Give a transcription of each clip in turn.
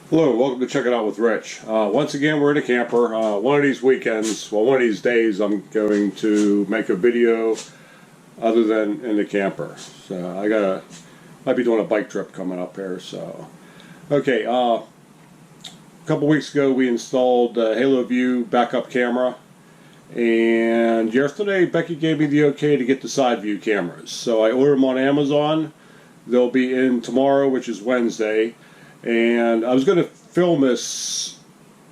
Hello, welcome to Check It Out with Rich. Once again, we're in a camper. One of these weekends, well, one of these days, I'm going to make a video other than in the camper. So might be doing a bike trip coming up here. So, okay. A couple weeks ago, we installed a Haloview backup camera, and yesterday Becky gave me the okay to get the side view cameras. So I ordered them on Amazon. They'll be in tomorrow, which is Wednesday. And I was going to film this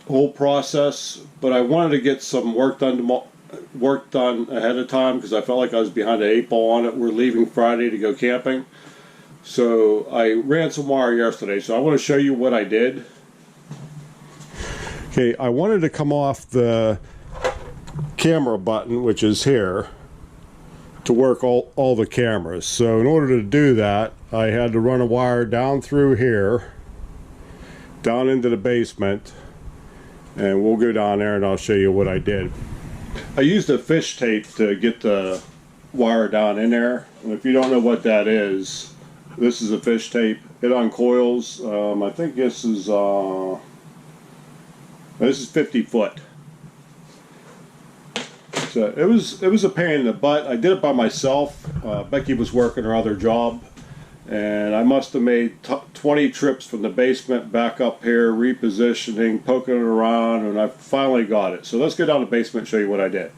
whole process, but I wanted to get some work done ahead of time because I felt like I was behind the 8 ball on it. We're leaving Friday to go camping. So I ran some wire yesterday, so I want to show you what I did. Okay, I wanted to come off the camera button, which is here, to work all the cameras. So in order to do that, I had to run a wire down through here, down into the basement, and we'll go down there and I'll show you what I did. I used a fish tape to get the wire down in there, and if you don't know what that is, this is a fish tape. It uncoils. I think this is 50 foot. So it was a pain in the butt. I did it by myself. Becky was working her other job, and I must have made 20 trips from the basement back up here, repositioning, poking it around, and I finally got it. So let's go down to the basement and show you what I did.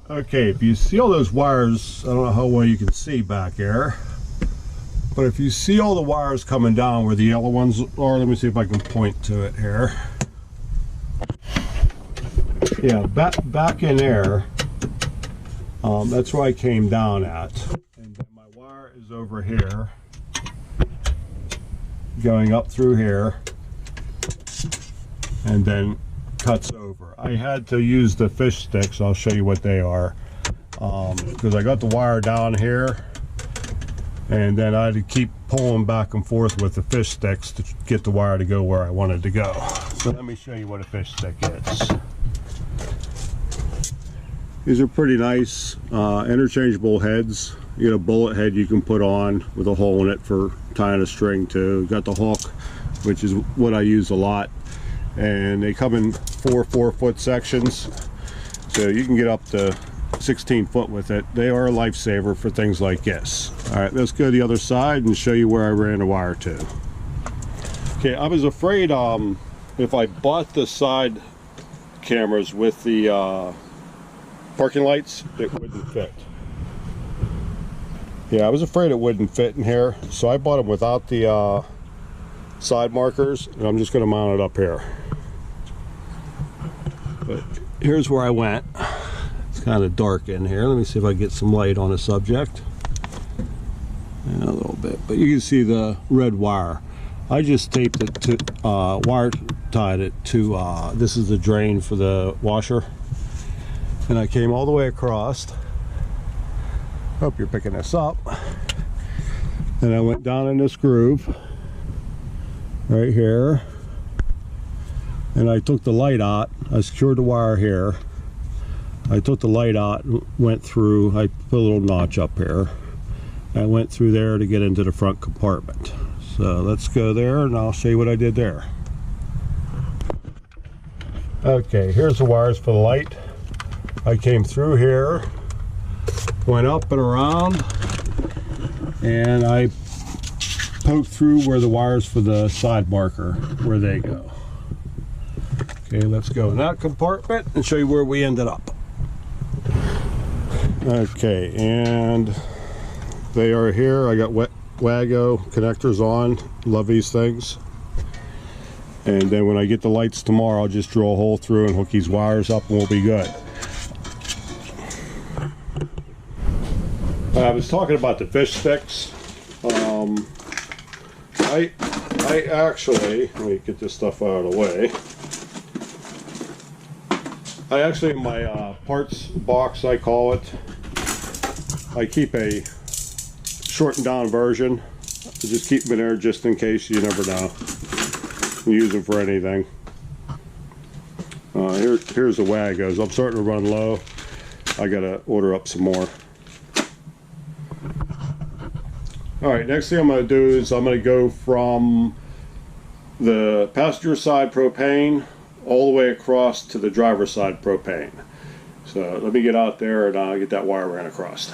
Okay, if you see all those wires, I don't know how well you can see back there, but if you see all the wires coming down where the yellow ones are, let me see if I can point to it here. Yeah, back in there, that's where I came down at. And then my wire is over here, going up through here, and then cuts over. I had to use the fish sticks. I'll show you what they are, because I got the wire down here, and then I had to keep pulling back and forth with the fish sticks to get the wire to go where I wanted to go. So let me show you what a fish stick is. These are pretty nice interchangeable heads. You get a bullet head you can put on with a hole in it for tying a string to. Got the hook, which is what I use a lot, and they come in 4-4-foot sections, so you can get up to 16 foot with it. They are a lifesaver for things like this. All right, let's go to the other side and show you where I ran the wire to. Okay, I was afraid if I bought the side cameras with the parking lights, it wouldn't fit. Yeah, I was afraid it wouldn't fit in here, so I bought them without the side markers, and I'm just going to mount it up here. But here's where I went. It's kind of dark in here. Let me see if I get some light on the subject. Yeah, a little bit, but you can see the red wire. I just taped it to wire tied it to this is the drain for the washer. And I came all the way across. Hope you're picking this up. And I went down in this groove right here. And I took the light out. I secured the wire here. I took the light out and went through. I put a little notch up here. I went through there to get into the front compartment. So let's go there and I'll show you what I did there. Okay, here's the wires for the light. I came through here, went up and around, and I poked through where the wires for the side marker, where they go. Okay, let's go in that compartment and show you where we ended up. Okay, and they are here. I got Wago connectors on. Love these things. And then when I get the lights tomorrow, I'll just drill a hole through and hook these wires up and we'll be good. I was talking about the fish sticks. I actually, let me get this stuff out of the way. I actually, in my parts box, I call it, I keep a shortened down version. I just keep them in there just in case. You never know. You use them for anything. Here's the Wagos. I'm starting to run low. I gotta order up some more. Alright, next thing I'm going to do is I'm going to go from the passenger side propane all the way across to the driver's side propane. So let me get out there and get that wire ran across.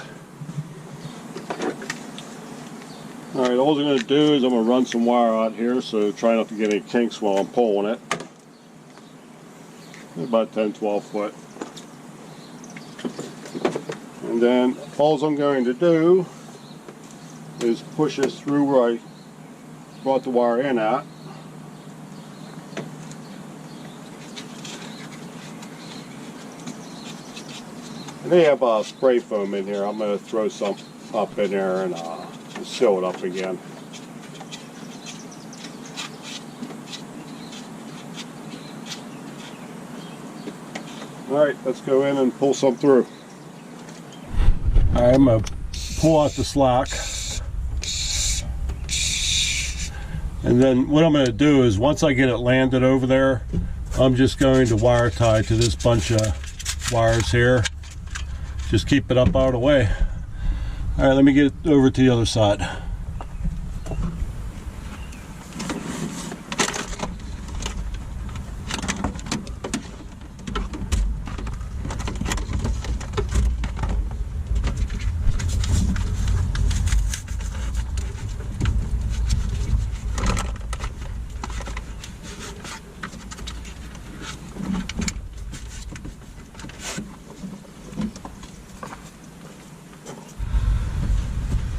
Alright, all I'm going to do is I'm going to run some wire out here, so try not to get any kinks while I'm pulling it. About 10-12 foot. And then all I'm going to do is push this through where I brought the wire in at. And they have spray foam in here. I'm going to throw some up in there and seal it up again. Alright, let's go in and pull some through. Alright, I'm going to pull out the slack. And then what I'm going to do is once I get it landed over there, I'm just going to wire tie to this bunch of wires here. Just keep it up out of the way. Alright, let me get it over to the other side.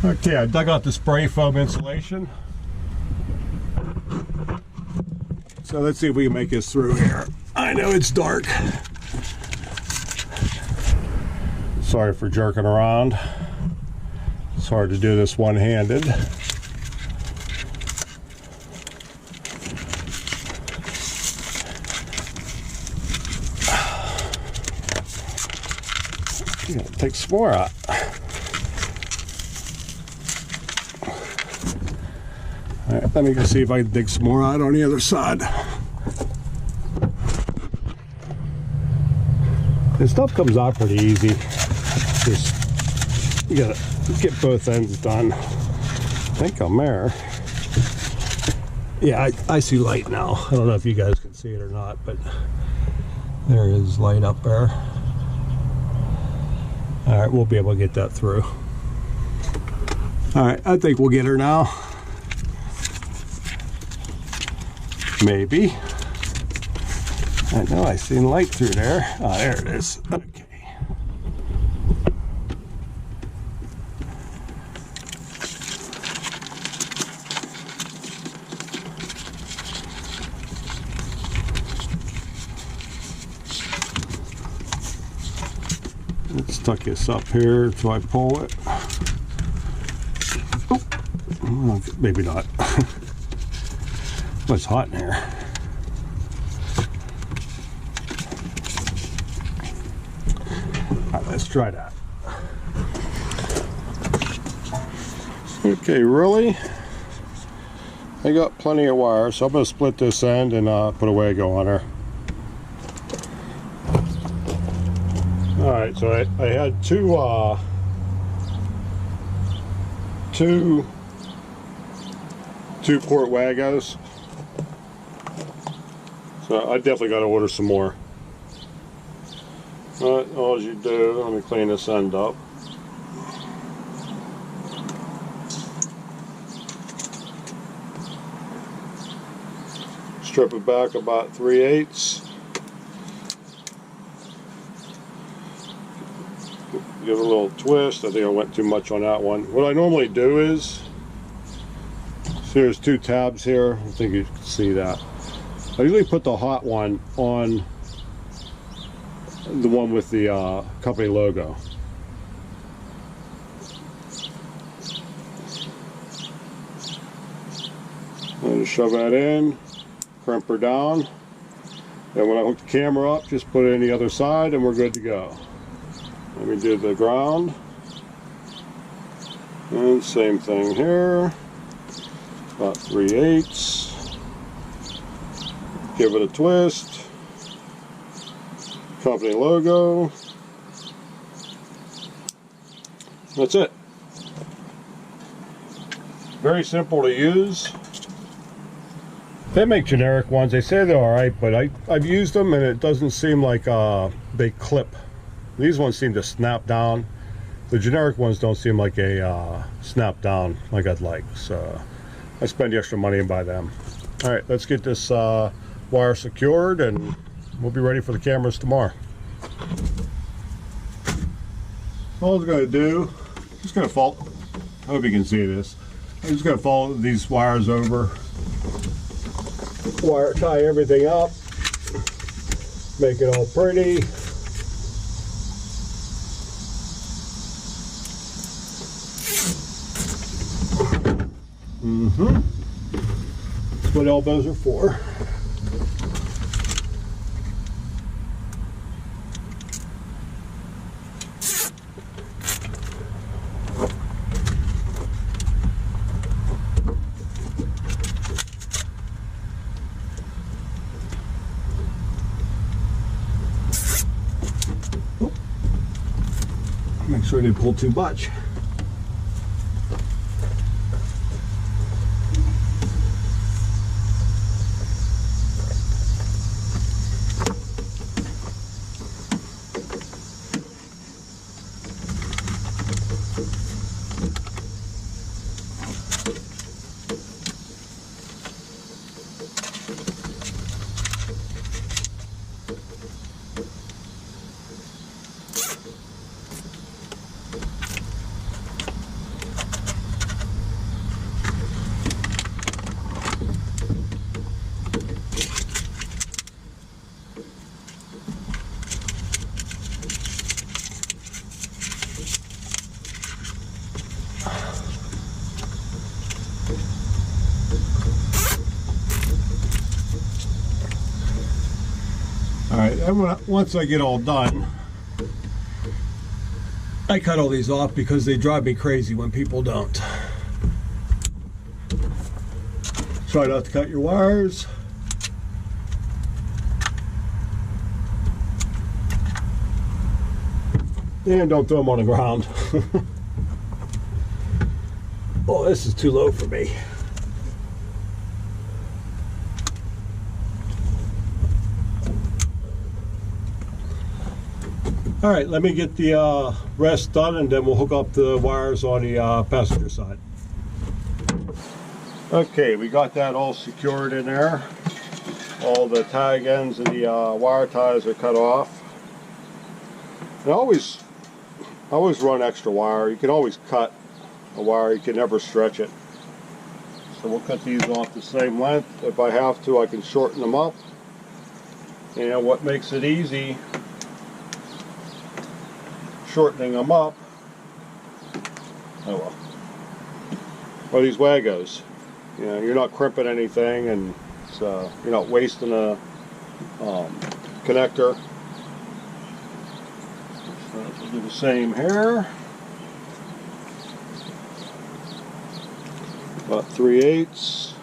Okay, I dug out the spray foam insulation. So let's see if we can make this through here. I know it's dark. Sorry for jerking around. It's hard to do this one-handed. You gotta take some more out. Alright, let me go see if I can dig some more out on the other side. This stuff comes out pretty easy. Just, you gotta get both ends done. I think I'm there. Yeah, I see light now. I don't know if you guys can see it or not, but there is light up there. Alright, we'll be able to get that through. Alright, I think we'll get her now. Maybe. I know I seen light through there. Ah, there it is. Okay. Let's tuck this up here until I pull it. Oh, maybe not. Oh, it's hot in here. Alright, let's try that. Okay, really? I got plenty of wire, so I'm going to split this end and put a Wago on her. Alright, so I had two 2-quart Wagos. So I definitely got to order some more. All you do, let me clean this end up. Strip it back about 3/8. Give it a little twist. I think I went too much on that one. What I normally do is, so there's 2 tabs here. I think you can see that. I usually put the hot one on the one with the company logo. And just shove that in, crimp her down, and when I hook the camera up, just put it in the other side and we're good to go. Let me do the ground. And same thing here, about 3/8. Give it a twist. Company logo. That's it. Very simple to use. They make generic ones. They say they're alright, but I've used them and it doesn't seem like they clip. These ones seem to snap down. The generic ones don't seem like a snap down like I'd like. So I spend the extra money and buy them. Alright, let's get this wire secured and we'll be ready for the cameras tomorrow. All I'm going to do, just going to follow, I hope you can see this. I'm just going to follow these wires over. Wire tie everything up, make it all pretty. That's what elbows are for. Make sure they pull too much. Alright, once I get all done, I cut all these off because they drive me crazy when people don't. Try not to cut your wires. And don't throw them on the ground. Oh, this is too low for me. All right, let me get the rest done and then we'll hook up the wires on the passenger side. Okay, we got that all secured in there. All the tag ends and the wire ties are cut off. And I always run extra wire. You can always cut a wire, you can never stretch it. So we'll cut these off the same length. If I have to, I can shorten them up. And what makes it easy, shortening them up, oh well, are these Wagos. You know, you're not crimping anything, and so you're not wasting a connector. So we'll do the same here. About 3/8.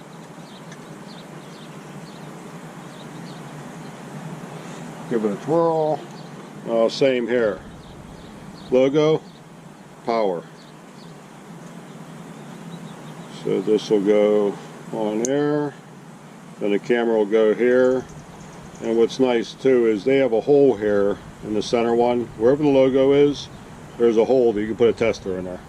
Give it a twirl. Same here. Logo, power. So this will go on there, then the camera will go here. And what's nice too is they have a hole here in the center one. Wherever the logo is, there's a hole that you can put a tester in there.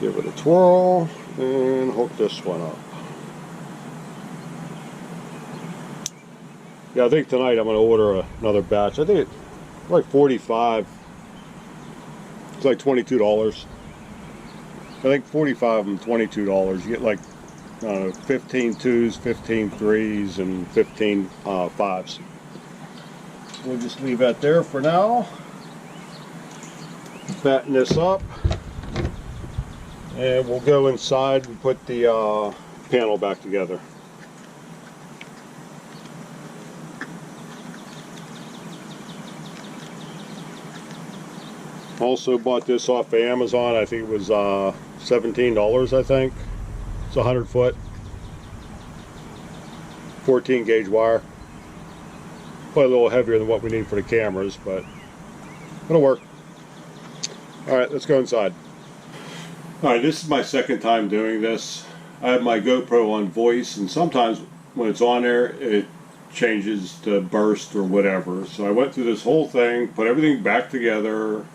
Give it a twirl and hook this one up. Yeah, I think tonight I'm going to order another batch. I think it's like 45. It's like $22. I think 45 and $22. You get like, I don't know, 15 twos, 15 threes, and 15 fives. So we'll just leave that there for now. Fatten this up. And we'll go inside and put the panel back together. Also bought this off of Amazon. I think it was $17, I think. It's 100 foot. 14 gauge wire. Probably a little heavier than what we need for the cameras, but it'll work. Alright, let's go inside. Alright, this is my second time doing this. I have my GoPro on voice, and sometimes when it's on there, it changes to burst or whatever. So I went through this whole thing, put everything back together,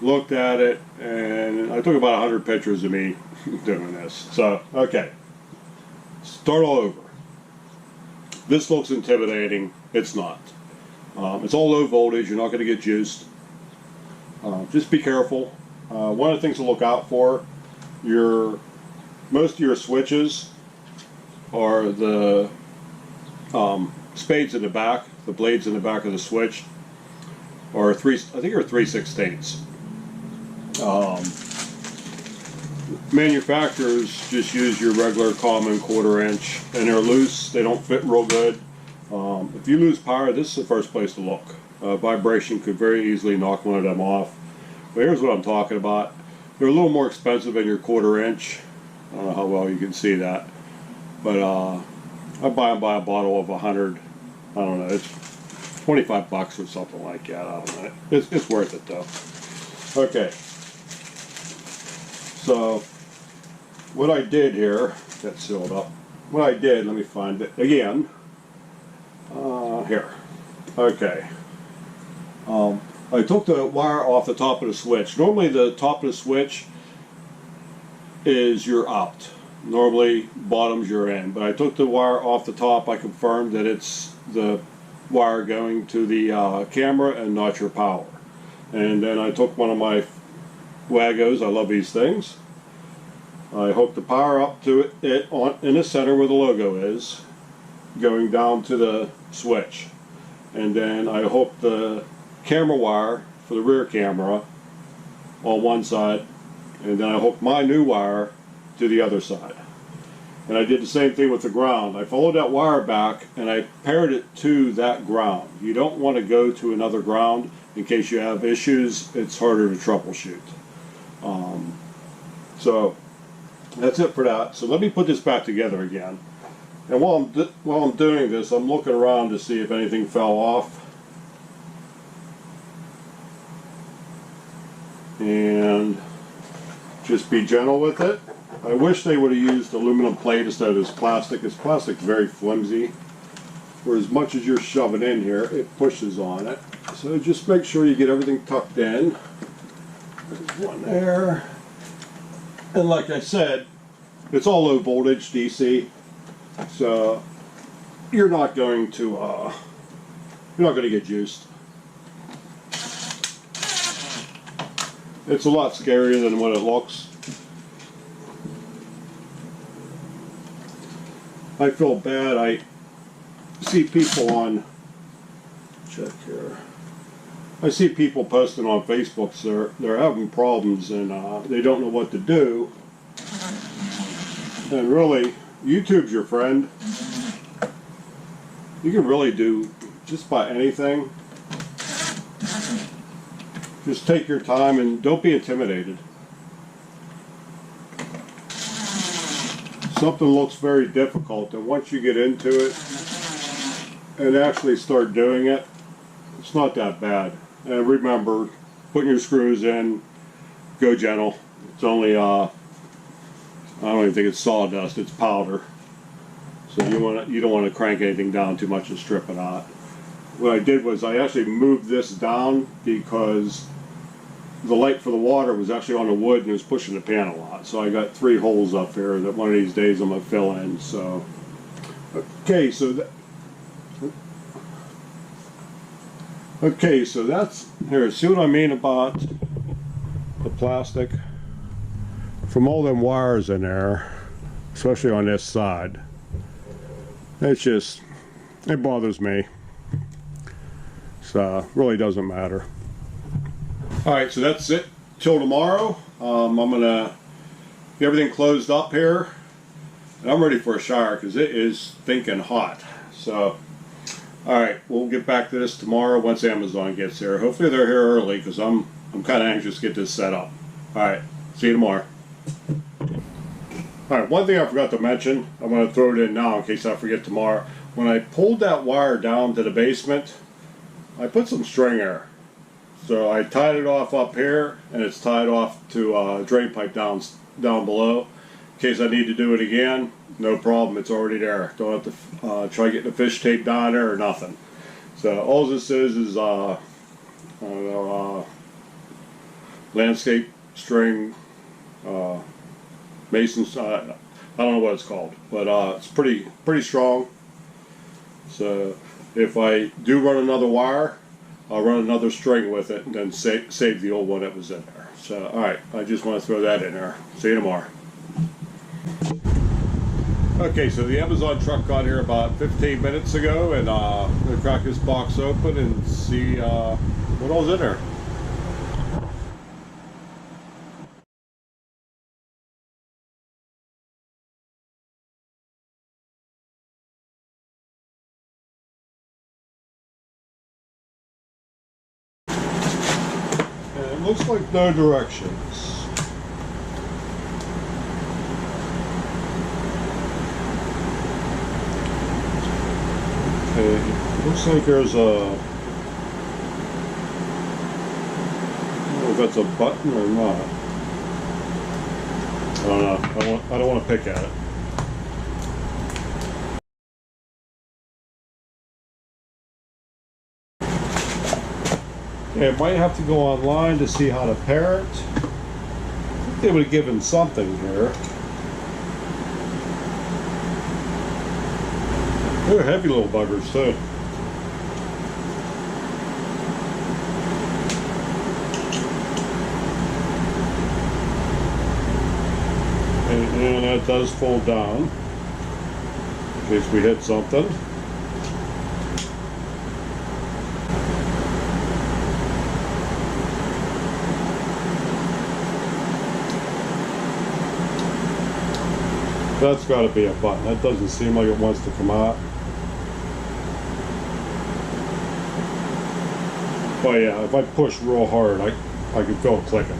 looked at it, and I took about 100 pictures of me doing this. So, okay. Start all over. This looks intimidating. It's not. It's all low voltage. You're not going to get juiced. Just be careful. One of the things to look out for, most of your switches are the spades in the back, the blades in the back of the switch are I think they're 3/16. Manufacturers just use your regular common 1/4 inch, and they're loose. They don't fit real good. If you lose power, this is the first place to look. Vibration could very easily knock one of them off. But here's what I'm talking about. They're a little more expensive than your 1/4 inch. I don't know how well you can see that, but I buy them by a bottle of 100. I don't know. It's 25 bucks or something like that. I don't know. It's worth it though. Okay. So what I did here, that's sealed up. What I did, let me find it again. Here. Okay. I took the wire off the top of the switch. Normally the top of the switch is your out. Normally bottom's your in. But I took the wire off the top. I confirmed that it's the wire going to the camera and not your power. And then I took one of my Wagos, I love these things. I hooked the power up to it in the center where the logo is, going down to the switch. And then I hooked the camera wire for the rear camera on one side, and then I hooked my new wire to the other side. And I did the same thing with the ground. I followed that wire back and I paired it to that ground. You don't want to go to another ground in case you have issues. It's harder to troubleshoot. So that's it for that. So let me put this back together again. And while I'm doing this, I'm looking around to see if anything fell off. And just be gentle with it. I wish they would have used aluminum plate instead of this plastic. This plastic's very flimsy. For as much as you're shoving in here, it pushes on it. So just make sure you get everything tucked in. There's one there. And like I said, it's all low voltage DC. So you're not going to get juiced. It's a lot scarier than what it looks. I feel bad. I see people on, check here. I see people posting on Facebook, they're having problems and they don't know what to do. And really, YouTube's your friend. You can really do just about anything. Just take your time and don't be intimidated. Something looks very difficult, and once you get into it and actually start doing it, it's not that bad. And remember, putting your screws in, go gentle. It's only I don't even think it's sawdust, it's powder. So you don't want to crank anything down too much and strip it out. What I did was I actually moved this down because the light for the water was actually on the wood and it was pushing the pan a lot. So I got 3 holes up here that one of these days I'm going to fill in. So, okay, so that's, here, see what I mean about the plastic? From all them wires in there, especially on this side, it bothers me. So, really doesn't matter. Alright, so that's it till tomorrow. I'm going to get everything closed up here. And I'm ready for a shower because it is stinking hot. So, alright, we'll get back to this tomorrow once Amazon gets here. Hopefully they're here early because I'm kind of anxious to get this set up. Alright, see you tomorrow. Alright, one thing I forgot to mention, I'm going to throw it in now in case I forget tomorrow. when I pulled that wire down to the basement, I put some string there. So I tied it off up here, and it's tied off to a drain pipe down below. In case I need to do it again, no problem, it's already there. Don't have to try getting the fish tape down there or nothing. So all this is I don't know, landscape string, mason's, I don't know what it's called, but it's pretty strong. So if I do run another wire, I'll run another string with it and then save the old one that was in there. So alright, I just want to throw that in there. See you tomorrow. Okay, so the Amazon truck got here about 15 minutes ago, and I'm going to crack this box open and see what all's in there. And it looks like no directions. Okay, looks like there's a, I don't know if that's a button or not. I don't know. I don't want to pick at it. Okay, I might have to go online to see how to pair it. I think they would have given something here. They're heavy little buggers too. And that does fold down in case we hit something. That's got to be a button. That doesn't seem like it wants to come out. But yeah, if I push real hard, I can feel it clicking.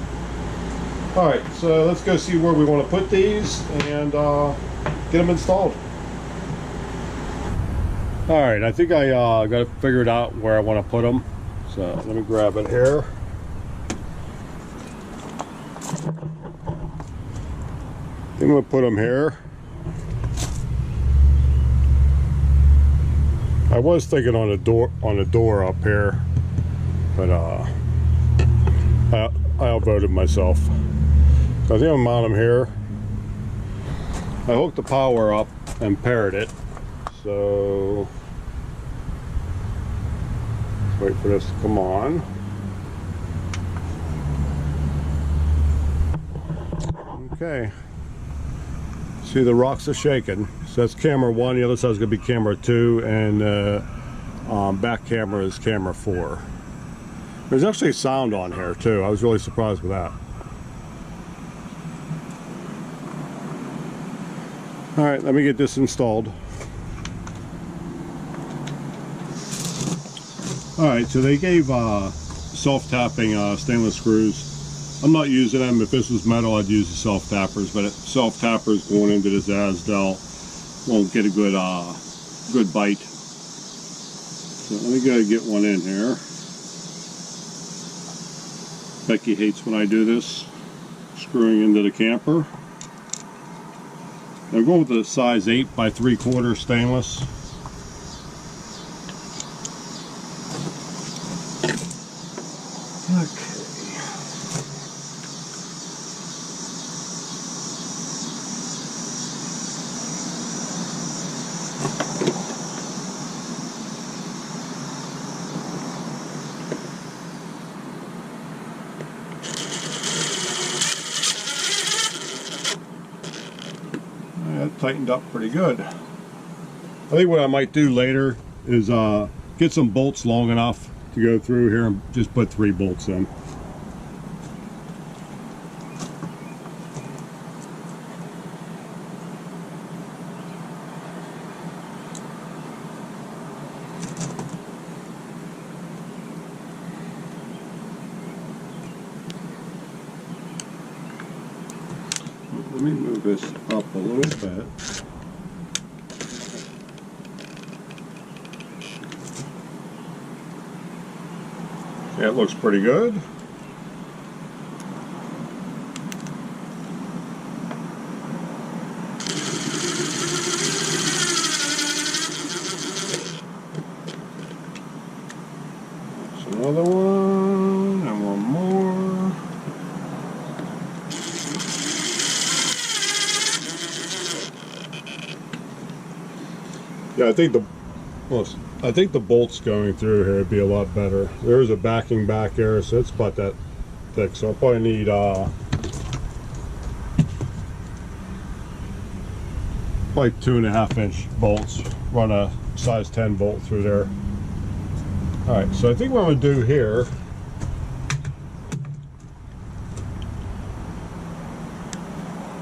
Alright, so let's go see where we want to put these and get them installed. Alright, I think I got it figured out where I want to put them. So let me grab it here. I'm going to put them here. I was thinking on a door up here, but I outvoted myself. I think I'll mount them here. I hooked the power up and paired it. So let's wait for this to come on. Okay. See, the rocks are shaking. So that's camera 1, the other side's going to be camera 2, and back camera is camera 4. There's actually sound on here too. I was really surprised with that. Alright, let me get this installed. Alright, so they gave self-tapping stainless screws. I'm not using them. If this was metal, I'd use the self-tappers, but self-tappers going into this Asdel won't get a good good bite. So let me go get one in here. Becky hates when I do this, screwing into the camper. I'm going with the size 8 by 3/4 stainless. Okay. That tightened up pretty good. I think what I might do later is get some bolts long enough to go through here and just put 3 bolts in. Let me move this up a little bit. It looks pretty good. There's another one, and one more. Yeah, I think the bolts going through here would be a lot better. There's a backing back here, so it's about that thick. So I'll probably need like 2.5 inch bolts. Run a size 10 bolt through there. All right, so I think what I'm gonna do here,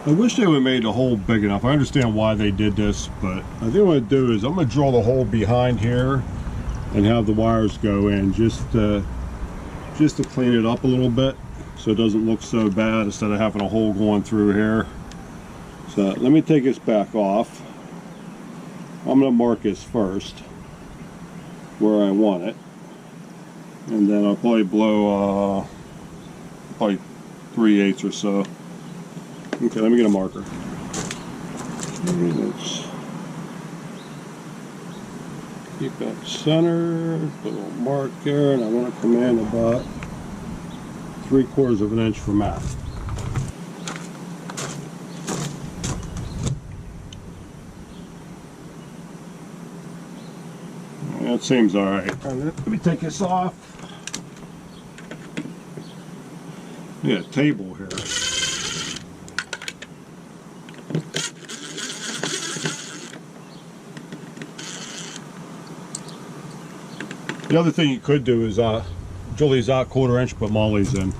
I wish they would have made the hole big enough. I understand why they did this, but I think what I'm going to do is I'm going to drill the hole behind here and have the wires go in just to clean it up a little bit so it doesn't look so bad instead of having a hole going through here. So let me take this back off. I'm going to mark this first where I want it, and then I'll probably blow probably 3/8 or so. Okay, let me get a marker. Let's keep that center, put a little mark there, and I want to come in about 3/4 of an inch from that. That seems all right. Let me take this off. We got a table here. The other thing you could do is drill these out 1/4 inch, put mollies in.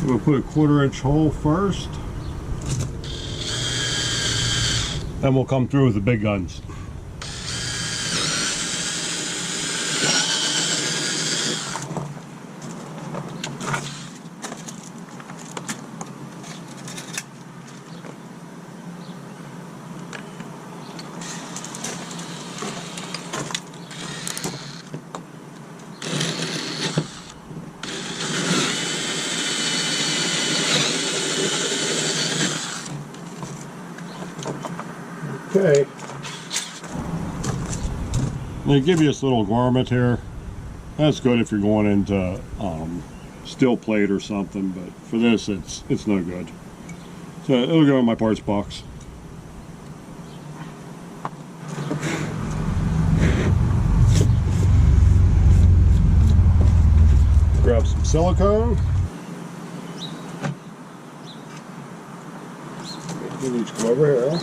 We'll put a 1/4 inch hole first, then we'll come through with the big guns. Okay, I'm going to give you this little garment here. That's good if you're going into steel plate or something, but for this it's no good. So it'll go in my parts box. Grab some silicone. These come over here.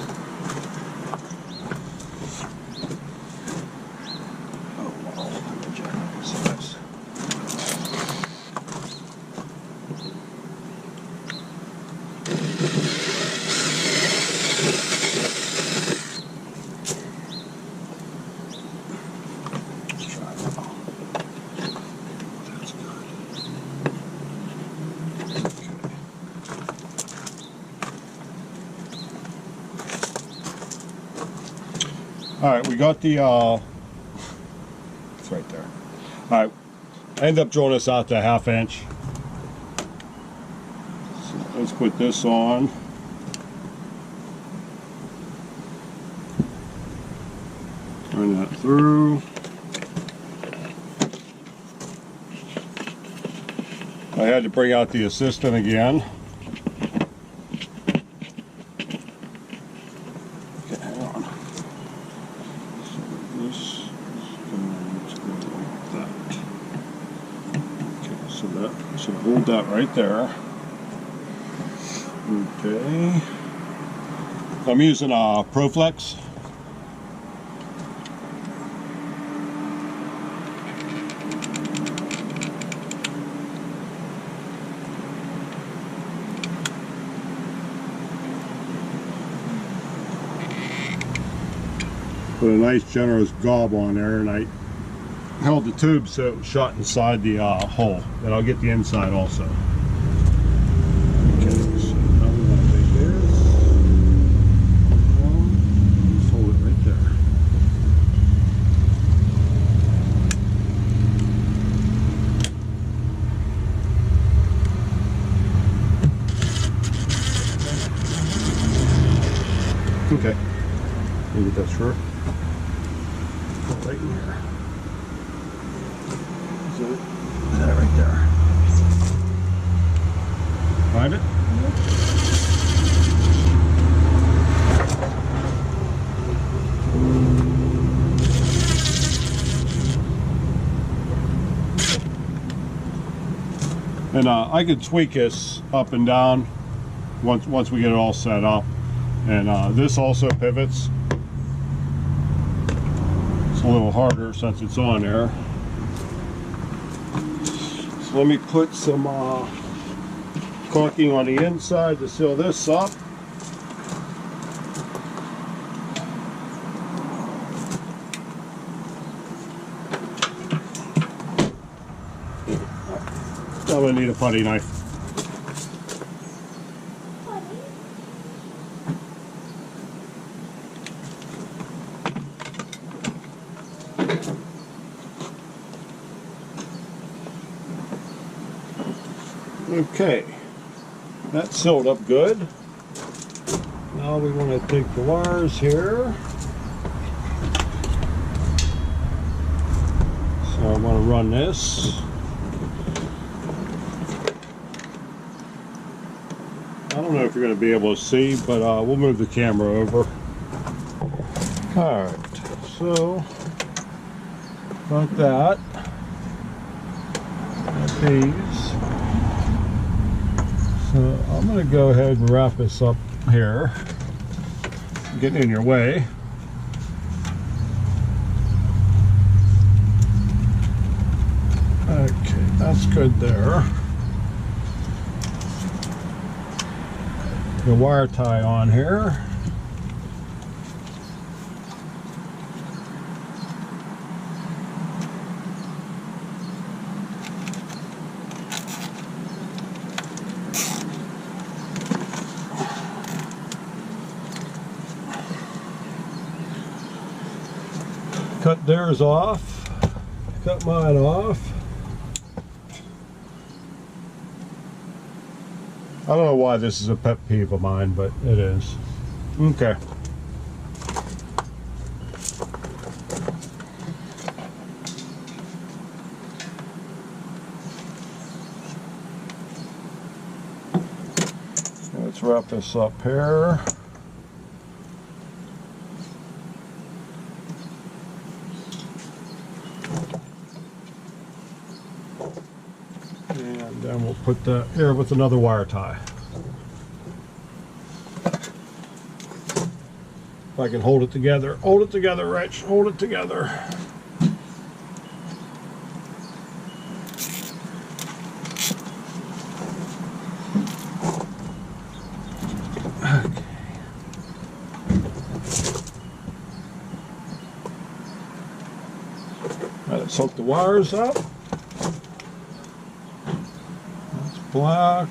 Alright, we got the, it's right there. Alright, I ended up drilling this out to 1/2 inch. So let's put this on. Turn that through. I had to bring out the assistant again. So hold that right there. Okay. I'm using a Proflex. Put a nice generous gob on there, and I held the tube so it was shot inside the hole. Then I'll get the inside also. Okay, so now we want to take this. Just hold it Okay. Maybe that's sure. Right in here. Is that right there? Find it? And I could tweak this up and down once we get it all set up. And this also pivots. It's a little harder since it's on there. So let me put some caulking on the inside to seal this up. I'm going to need a putty knife. Okay, that's sealed up good. Now we want to take the wires here. So I want to run this. I don't know if you're going to be able to see, but we'll move the camera over. Alright, so got that. Got these. So I'm going to go ahead and wrap this up here. Getting in your way. Okay, that's good there. The wire tie on here. Cut theirs off. Cut mine off. I don't know why this is a pet peeve of mine, but it is. Okay. Let's wrap this up here. And then we'll put that here with another wire tie. If I can hold it together. Hold it together, Rich. Hold it together. Okay. Let's hook the wires up. Black.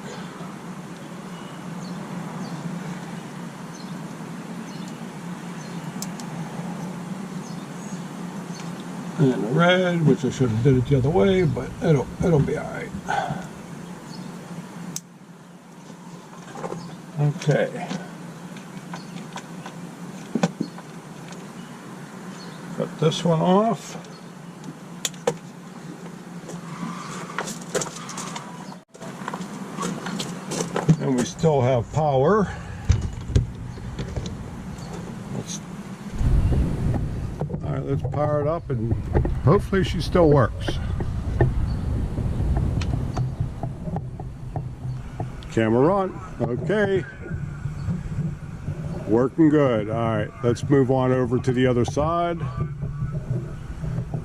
And the red, which I should have did it the other way, but it'll be all right. Okay. Cut this one off. And we still have power. All right, let's power it up and hopefully she still works. Camera on. Okay. Working good. All right, let's move on over to the other side.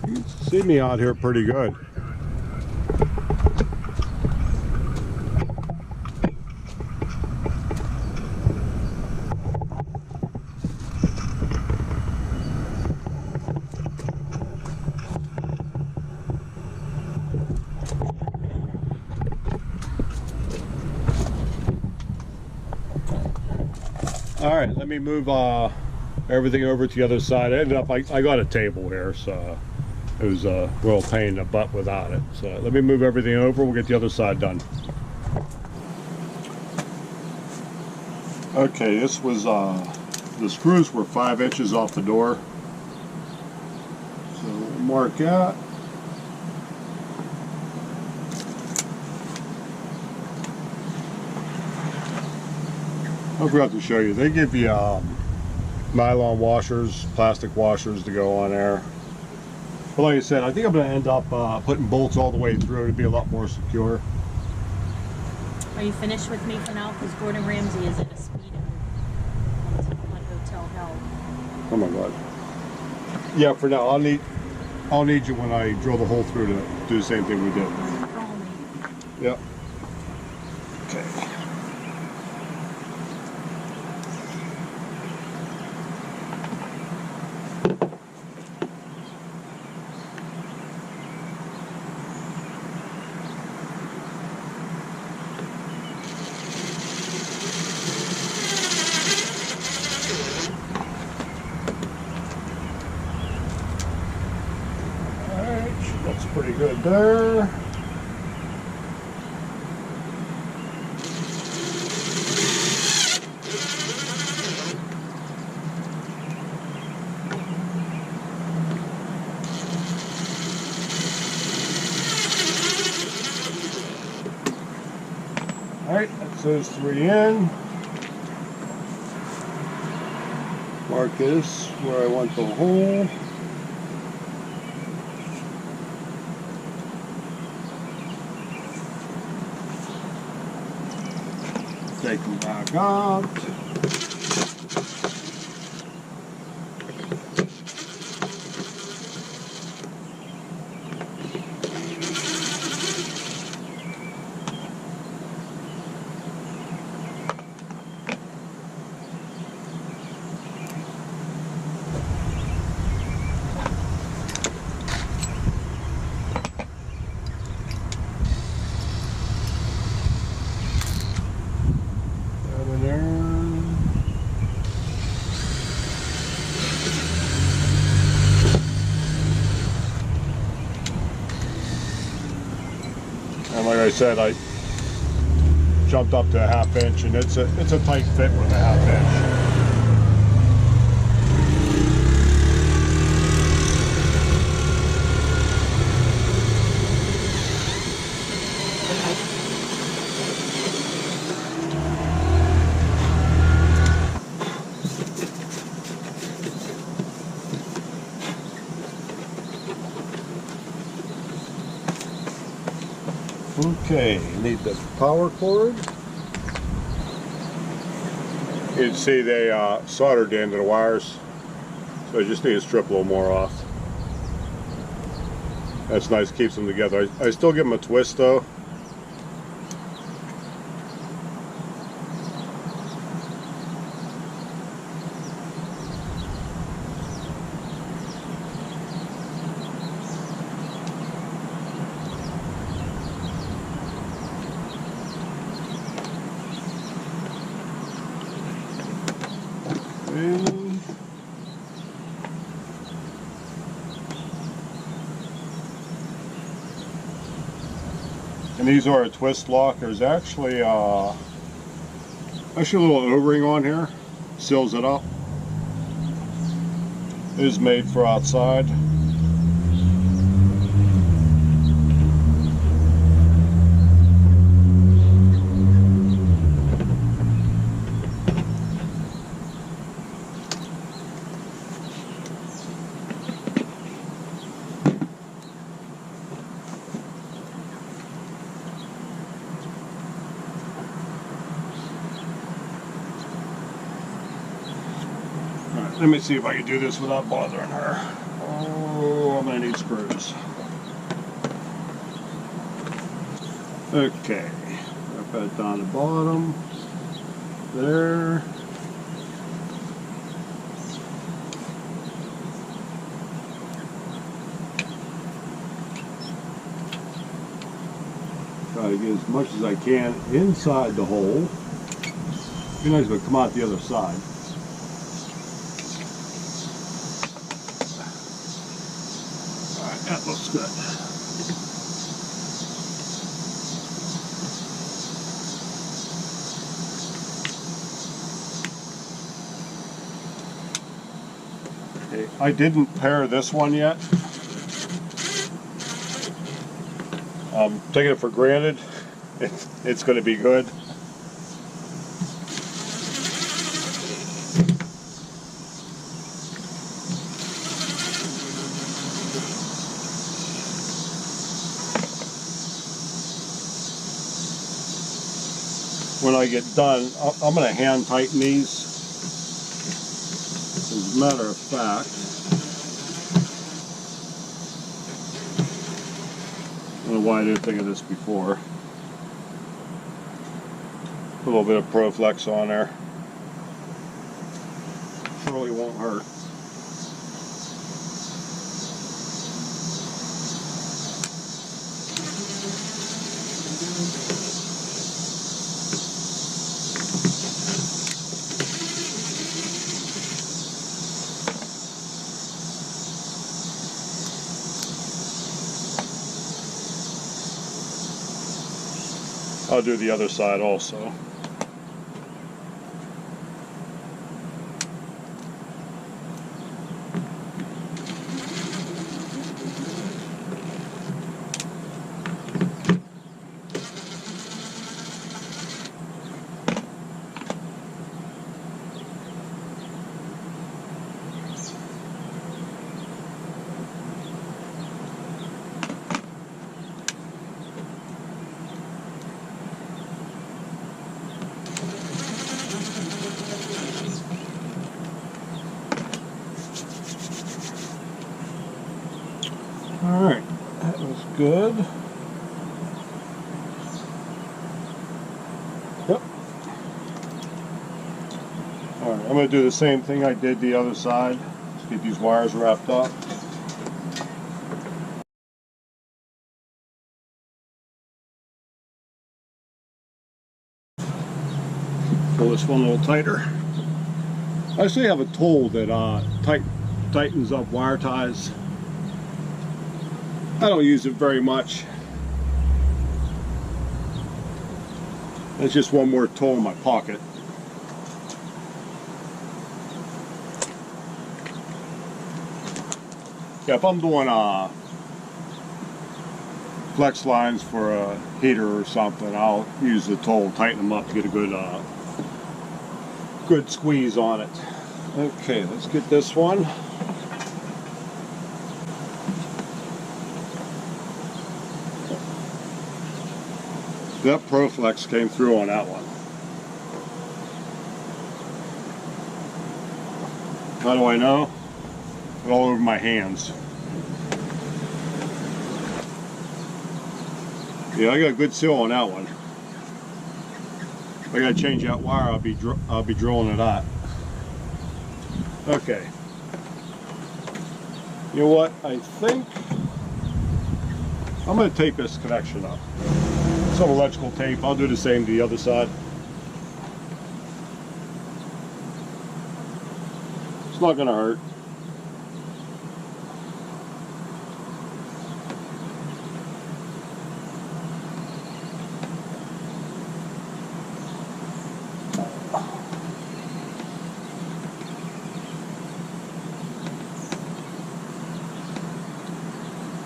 You can see me out here pretty good. All right, let me move everything over to the other side. I got a table here, so it was a real pain in the butt without it. So let me move everything over. We'll get the other side done. Okay, this was The screws were 5 inches off the door. So we'll mark out. I forgot to show you. They give you nylon washers, plastic washers to go on there. But like I said, I think I'm going to end up putting bolts all the way through to be a lot more secure. Are you finished with me for now? Because Gordon Ramsay is at a speed of on Hotel Hell. Oh my God. Yeah, for now I'll need you when I drill the hole through to do the same thing we did. Call me. Yep. Okay. Looks pretty good there. Alright, that's those 3 in. Mark this where I want the hole. Take them back out. And like I said, I jumped up to a 1/2 inch, and it's a tight fit with a 1/2 inch. Okay, need the power cord. You can see they soldered into the wires, so I just need to strip a little more off. That's nice, keeps them together. I still give them a twist though. And these are a twist lock. There's actually a little O-ring on here, seals it up. It is made for outside. Let me see if I can do this without bothering her. Oh, I'm gonna need screws. Okay, I've got it down the bottom. There. Try to get as much as I can inside the hole. Be nice if it come out the other side. That looks good. Okay, I didn't pair this one yet. I'm taking it for granted it's going to be good. When I get done, I'm going to hand tighten these. As a matter of fact, I don't know why I didn't think of this before. Put a little bit of ProFlex on there. Really won't hurt. I'll do the other side also. Alright, that was good. Yep. Alright, I'm going to do the same thing I did the other side. Let's get these wires wrapped up. Pull this one a little tighter. I actually have a tool that tightens up wire ties. I don't use it very much. It's just one more tool in my pocket. Yeah, if I'm doing flex lines for a heater or something, I'll use the tool, tighten them up to get a good squeeze on it. Okay, let's get this one. That ProFlex came through on that one. How do I know? It's all over my hands. Yeah, I got a good seal on that one. If I gotta change that wire, I'll be drilling it out. Okay. You know what? I think I'm gonna tape this connection up. Some electrical tape. I'll do the same to the other side. It's not gonna hurt.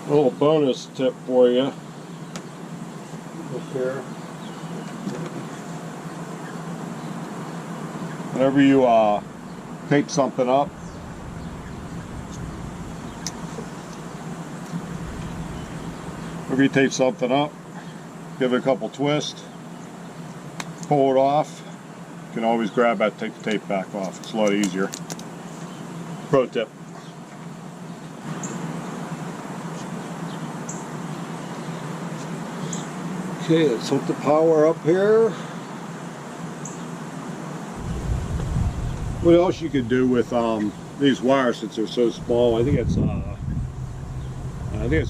A little bonus tip for you. Up here. Whenever you tape something up, give it a couple twists, pull it off. You can always grab that, take the tape back off. It's a lot easier. Pro tip. Okay, let's hook the power up here. What else you could do with these wires, since they're so small? I think it's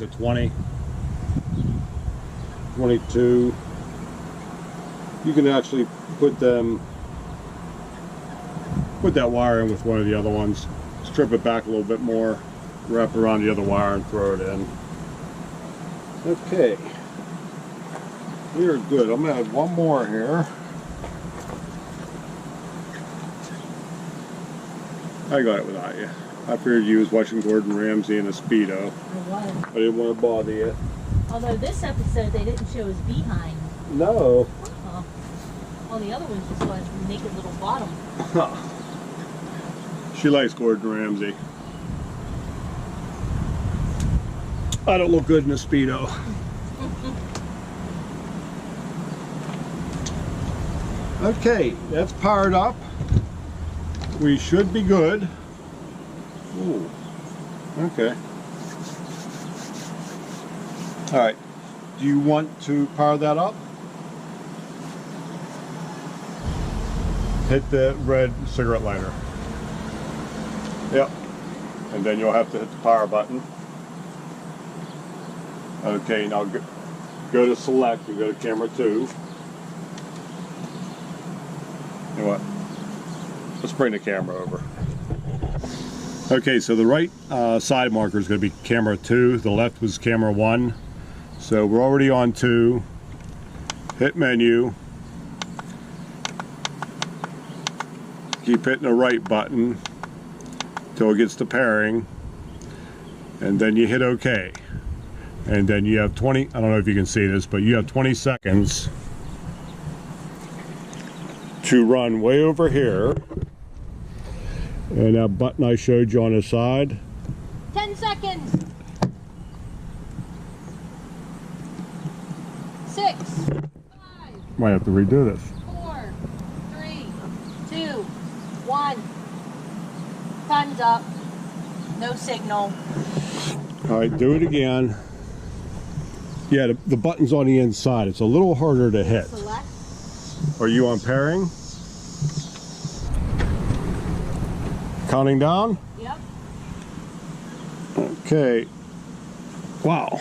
a 20, 22. You can actually put that wire in with one of the other ones. Strip it back a little bit more, wrap it around the other wire, and throw it in. Okay. We're good. I'm going to add one more here. I got it without you. I figured you was watching Gordon Ramsay in a Speedo. I was. I didn't want to bother you. Although this episode they didn't show his behind. No. All the other ones just saw his naked little bottom. She likes Gordon Ramsay. I don't look good in a Speedo. Okay, that's powered up. We should be good. Ooh. Okay. All right. Do you want to power that up? Hit the red cigarette lighter. Yep. And then you'll have to hit the power button. Okay, now go to select and go to camera 2. You know what? Let's bring the camera over. Okay, so the right side marker is going to be camera 2. The left was camera 1. So we're already on 2. Hit menu. Keep hitting the right button till it gets to pairing. And then you hit OK. And then you have 20, I don't know if you can see this, but you have 20 seconds to run way over here. And that button I showed you on the side. 10 seconds. 6, 5, Might have to redo this. 4, 3, 2, 1. Time's up. No signal. All right, do it again. Yeah, the button's on the inside. It's a little harder to hit. Select. Are you on pairing? Counting down? Yep. Okay. Wow.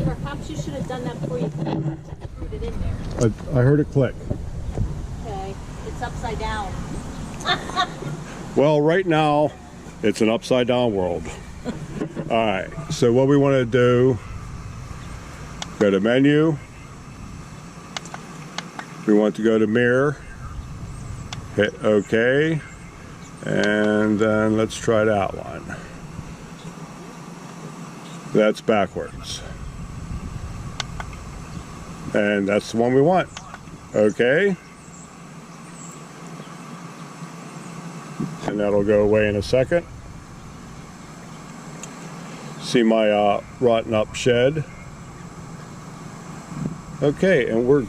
Perhaps you should have done that before you screwed it in there. I heard it click. Okay. It's upside down. Well, right now, it's an upside down world. All right, so what we want to do, go to menu. We want to go to mirror, hit OK, and then let's try that one. That's backwards. And that's the one we want. OK. And that'll go away in a second. See my rotten up shed. Okay, and we're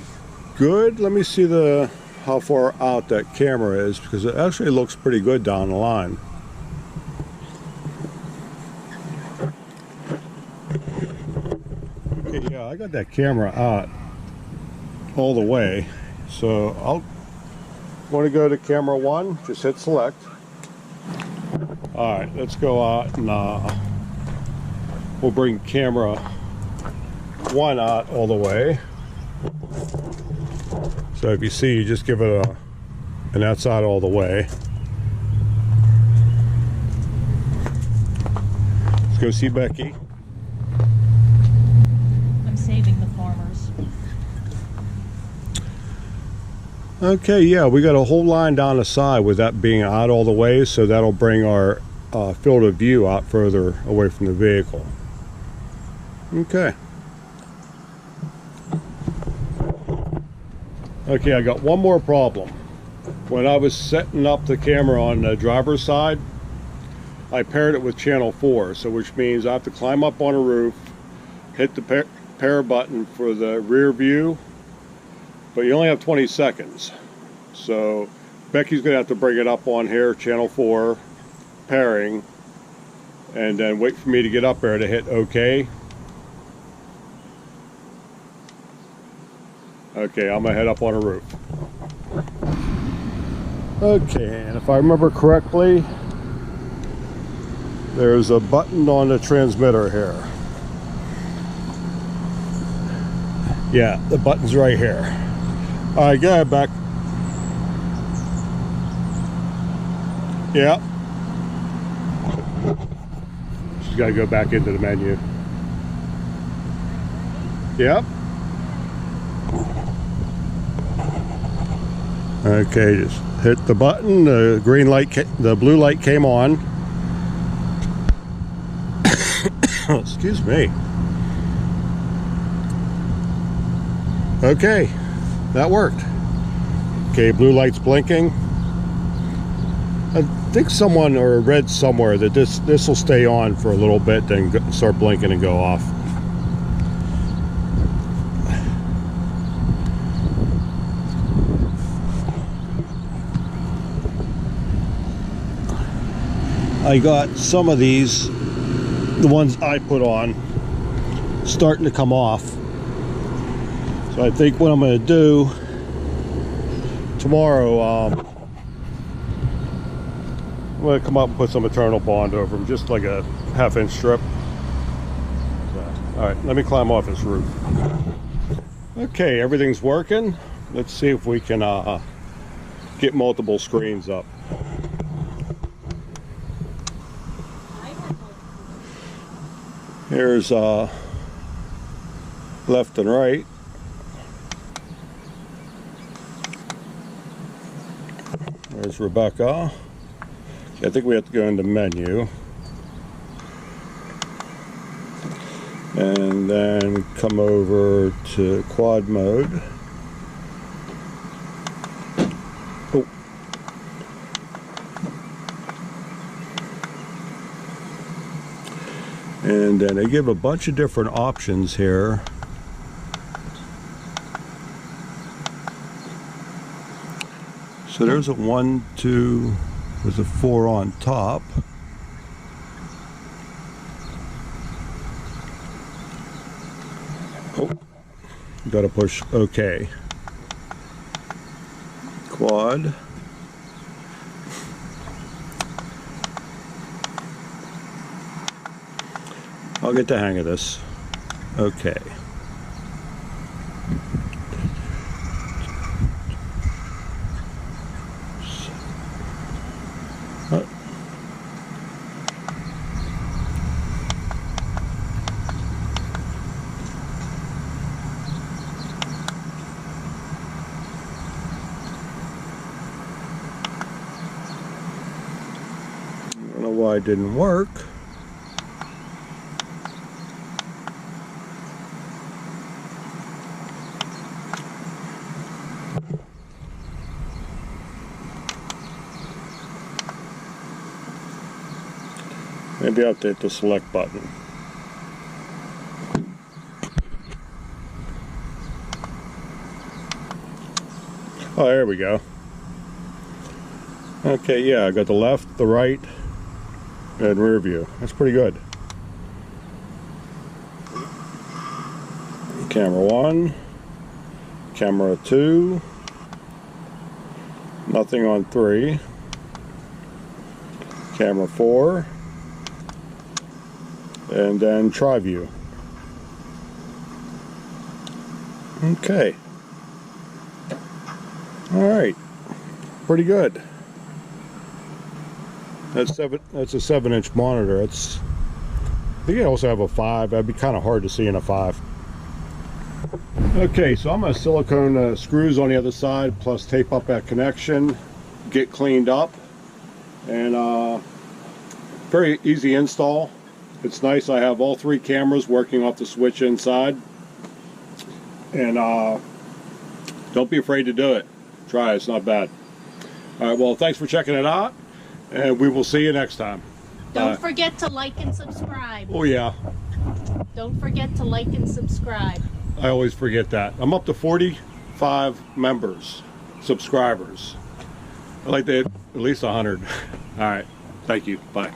good. Let me see how far out that camera is, because it actually looks pretty good down the line. Okay, yeah, I got that camera out all the way. So I'll want to go to camera 1, just hit select. All right, let's go out and we'll bring camera 1 out all the way. So if you see, you just give it and that's out all the way. Let's go see Becky. I'm saving the farmers. Okay, yeah, we got a whole line down the side with that being out all the way, so that'll bring our field of view out further away from the vehicle. Okay. Okay, I got one more problem. When I was setting up the camera on the driver's side, I paired it with channel 4, so which means I have to climb up on a roof, hit the pair button for the rear view, but you only have 20 seconds. So Becky's gonna have to bring it up on here, channel 4, pairing, and then wait for me to get up there to hit OK. Okay, I'm gonna head up on a roof. Okay, and if I remember correctly, there's a button on the transmitter here. Yeah, the button's right here. All right, go ahead, Beck. Yeah. She's got to go back into the menu. Yep. Okay, just hit the button. The green light, the blue light came on. Excuse me. Okay, that worked. Okay, blue light's blinking. I think someone or read somewhere that this will stay on for a little bit, then start blinking and go off. I got some of these, the ones I put on, starting to come off. So I think what I'm going to do tomorrow, I'm going to come up and put some Eternal Bond over them, just like a half-inch strip. So, all right, let me climb off this roof. Okay, everything's working. Let's see if we can get multiple screens up. Here's left and right. There's Rebecca. I think we have to go into menu. And then come over to quad mode. Oh. And then they give a bunch of different options here. So there's a 1, 2, there's a 4 on top. Oh, gotta push OK. Quad. I'll get the hang of this. Okay. I don't know why it didn't work. Maybe I'll have to hit the select button. Oh, there we go. Okay, yeah, I got the left, the right, and rear view. That's pretty good. Camera 1, camera 2, nothing on 3, camera 4, and then tri-view. Okay. Alright. Pretty good. That's a 7-inch monitor. I think I also have a 5. That'd be kind of hard to see in a 5. Okay, so I'm going to silicone screws on the other side, plus tape up that connection, get cleaned up, and very easy install. It's nice. I have all 3 cameras working off the switch inside, and don't be afraid to do it. Try it. It's not bad. All right, well, thanks for checking it out, and we will see you next time. Don't forget to like and subscribe. Oh yeah, Don't forget to like and subscribe. I always forget that. I'm up to 45 members, subscribers. I'd like to hit at least 100. All right, thank you. Bye.